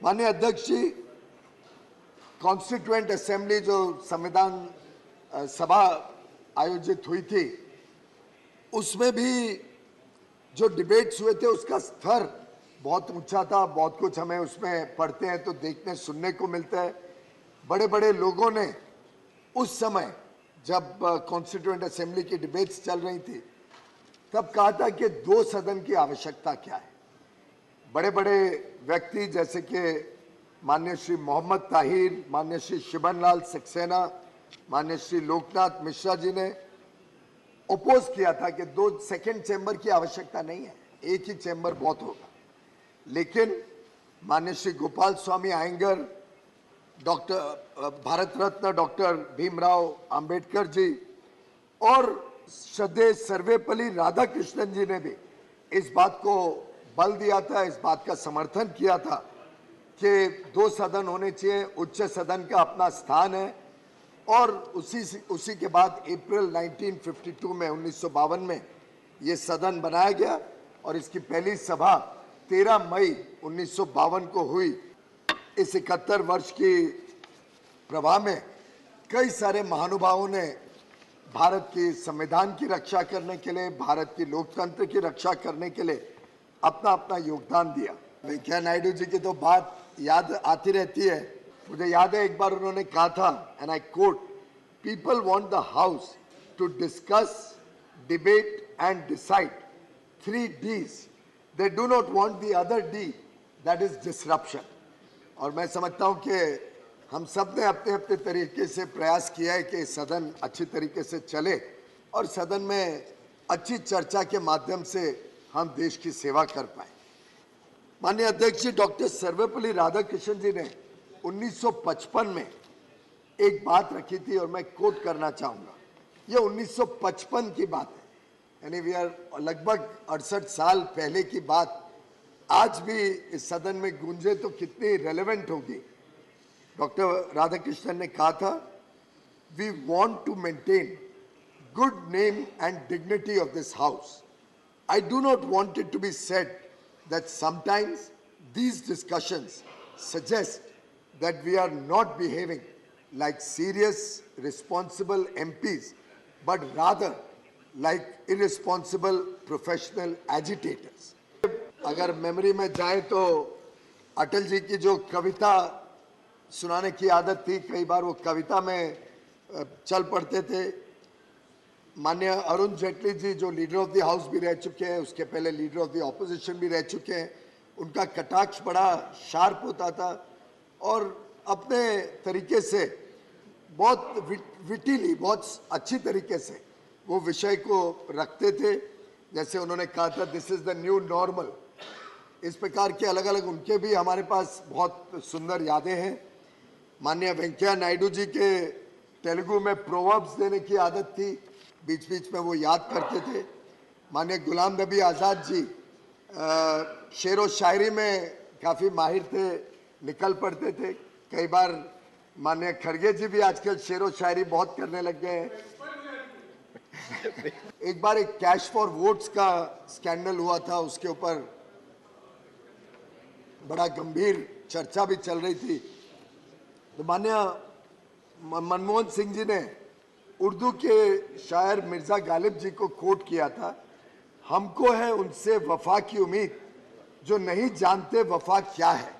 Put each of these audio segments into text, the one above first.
माननीय अध्यक्ष जी, constituent assembly जो संविधान सभा आयोजित हुई थी, उसमें भी जो डिबेट्स हुए थे उसका स्तर बहुत ऊंचा था। बहुत कुछ हमें उसमें पढ़ते हैं तो देखने सुनने को मिलता है। बड़े बड़े लोगों ने उस समय जब कॉन्स्टिट्यूएंट असेंबली की डिबेट्स चल रही थी तब कहा था कि दो सदन की आवश्यकता क्या है। बड़े बड़े व्यक्ति जैसे कि माननीय श्री मोहम्मद ताहिर, माननीय श्री शिबन लाल सक्सेना, माननीय श्री लोकनाथ मिश्रा जी ने ओपोज किया था कि दो सेकंड चैम्बर की आवश्यकता नहीं है, एक ही चैम्बर बहुत होगा। लेकिन माननीय श्री गोपाल स्वामी आयंगर, भारत रत्न डॉक्टर भीमराव अंबेडकर जी और श्रद्धेय सर्वेपल्ली राधाकृष्णन जी ने भी इस बात को बल दिया था, इस बात का समर्थन किया था कि दो सदन होने चाहिए, उच्च सदन का अपना स्थान है। और उसी के बाद अप्रैल 1952 में 1952 में ये सदन बनाया गया और इसकी पहली सभा 13 मई 1952 को हुई। इस 71 वर्ष की प्रवाह में कई सारे महानुभावों ने भारत की संविधान की रक्षा करने के लिए, भारत की लोकतंत्र की रक्षा करने के लिए अपना अपना योगदान दिया। वेंकैया नायडू जी की तो बात याद आती रहती है। मुझे याद है एक बार उन्होंने कहा था, and I quote, people want the house to discuss, debate and decide 3 Ds. They do not want the other D, that is disruption. और मैं समझता हूं कि हम सब ने अपने अपने तरीके से प्रयास किया है कि सदन अच्छी तरीके से चले और सदन में अच्छी चर्चा के माध्यम से हम देश की सेवा कर पाए। माननीय अध्यक्ष जी, डॉक्टर सर्वपल्ली राधाकृष्णन जी ने 1955 में एक बात रखी थी और मैं कोट करना चाहूंगा। ये 1955 की बात है, यानी वी आर लगभग 68 साल पहले की बात आज भी इस सदन में गूंजे तो कितनी रेलेवेंट होगी। डॉक्टर राधाकृष्णन ने कहा था, we want to maintain good name and dignity of this house. I do not want it to be said that sometimes these discussions suggest that we are not behaving like serious, responsible MPs, but rather like irresponsible professional agitators. अगर memory में जाए तो अटल जी की जो कविता सुनाने की आदत थी, कई बार वो कविता में चल पड़ते थे। माननीय अरुण जेटली जी जो लीडर ऑफ द हाउस भी रह चुके हैं, उसके पहले लीडर ऑफ द ऑपोजिशन भी रह चुके हैं, उनका कटाक्ष बड़ा शार्प होता था और अपने तरीके से बहुत विटिली, बहुत अच्छी तरीके से वो विषय को रखते थे। जैसे उन्होंने कहा था, this is the new normal. इस प्रकार के अलग अलग उनके भी हमारे पास बहुत सुंदर यादें हैं। माननीय वेंकैया नायडू जी के तेलुगु में प्रोवर्ब्स देने की आदत थी, बीच बीच में वो याद करते थे। माननीय गुलाम नबी आज़ाद जी शेर व शायरी में काफ़ी माहिर थे, निकल पड़ते थे। कई बार माननीय खड़गे जी भी आजकल शेर व शायरी बहुत करने लग गए हैं। एक बार एक कैश फॉर वोट्स का स्कैंडल हुआ था, उसके ऊपर बड़ा गंभीर चर्चा भी चल रही थी। तो माननीय मनमोहन सिंह जी ने उर्दू के शायर मिर्ज़ा गालिब जी को कोट किया था, हमको है उनसे वफा की उम्मीद जो नहीं जानते वफा क्या है।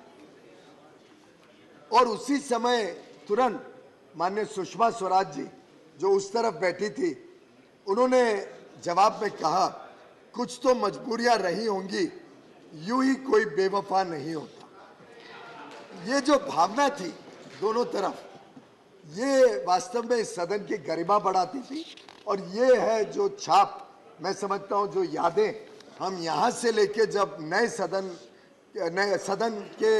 और उसी समय तुरंत माननीय सुषमा स्वराज जी जो उस तरफ बैठी थी, उन्होंने जवाब में कहा, कुछ तो मजबूरियां रही होंगी, यूं ही कोई बेवफा नहीं होता। ये जो भावना थी दोनों तरफ, ये वास्तव में इस सदन की गरिमा बढ़ाती थी और ये है जो छाप, मैं समझता हूँ जो यादें हम यहाँ से लेके जब नए सदन के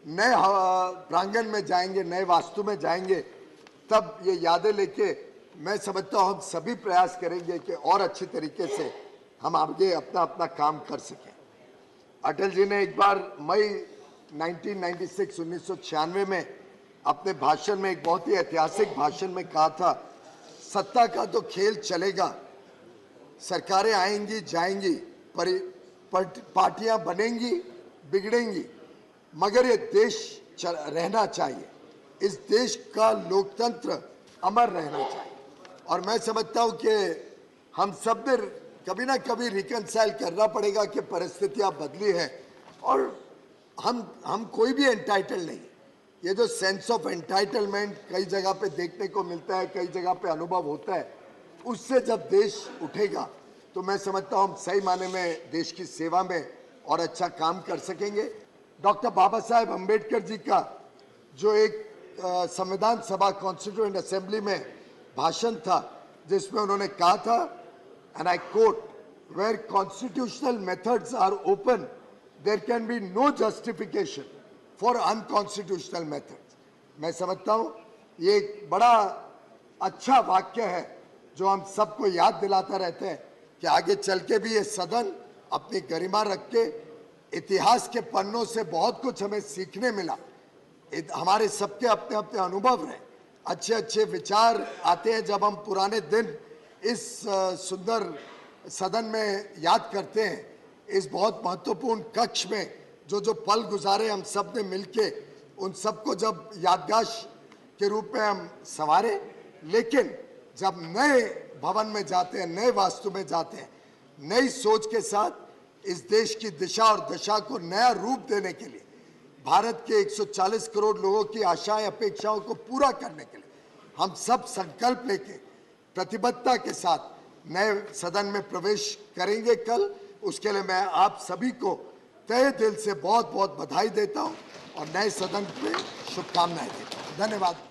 नए प्रांगण में जाएंगे, नए वास्तु में जाएंगे, तब ये यादें लेके मैं समझता हूँ हम सभी प्रयास करेंगे कि और अच्छी तरीके से हम आगे अपना अपना काम कर सकें। अटल जी ने एक बार मई 1996 में अपने भाषण में, एक बहुत ही ऐतिहासिक भाषण में कहा था, सत्ता का तो खेल चलेगा, सरकारें आएंगी जाएंगी, पार्टियां बनेंगी बिगड़ेंगी, मगर ये देश रहना चाहिए, इस देश का लोकतंत्र अमर रहना चाहिए। और मैं समझता हूं कि हम सब ने कभी ना कभी रिकंसाइल करना पड़ेगा कि परिस्थितियां बदली है और हम कोई भी एंटाइटल नहीं। ये जो सेंस ऑफ एंटाइटलमेंट कई जगह पे देखने को मिलता है, कई जगह पे अनुभव होता है, उससे जब देश उठेगा तो मैं समझता हूं हम सही माने में देश की सेवा में और अच्छा काम कर सकेंगे। डॉक्टर बाबा साहेब अम्बेडकर जी का जो एक संविधान सभा कॉन्स्टिट्यूएंट असेंबली में भाषण था, जिसमें उन्होंने कहा था, and I quote, where constitutional methods are open there can be no justification for unconstitutional methods. मैं समझता हूं ये एक बड़ा अच्छा वाक्य है जो हम सबको याद दिलाता रहते हैं कि आगे चल के भी ये सदन अपनी गरिमा रख के, इतिहास के पन्नों से बहुत कुछ हमें सीखने मिला। हमारे सबके अपने अपने अनुभव रहे, अच्छे अच्छे विचार आते हैं जब हम पुराने दिन इस सुंदर सदन में याद करते हैं। इस बहुत महत्वपूर्ण कक्ष में जो पल गुजारे हम सब ने मिलके, उन सबको जब यादगार के रूप में हम संवारे। लेकिन जब नए भवन में जाते हैं, नए वास्तु में जाते हैं, नई सोच के साथ इस देश की दिशा और दशा को नया रूप देने के लिए, भारत के 140 करोड़ लोगों की आशाएं अपेक्षाओं को पूरा करने के लिए हम सब संकल्प लेके प्रतिबद्धता के साथ नए सदन में प्रवेश करेंगे कल। उसके लिए मैं आप सभी को तहे दिल से बहुत बहुत बधाई देता हूं और नए सदन पे शुभकामनाएं देता हूं। धन्यवाद।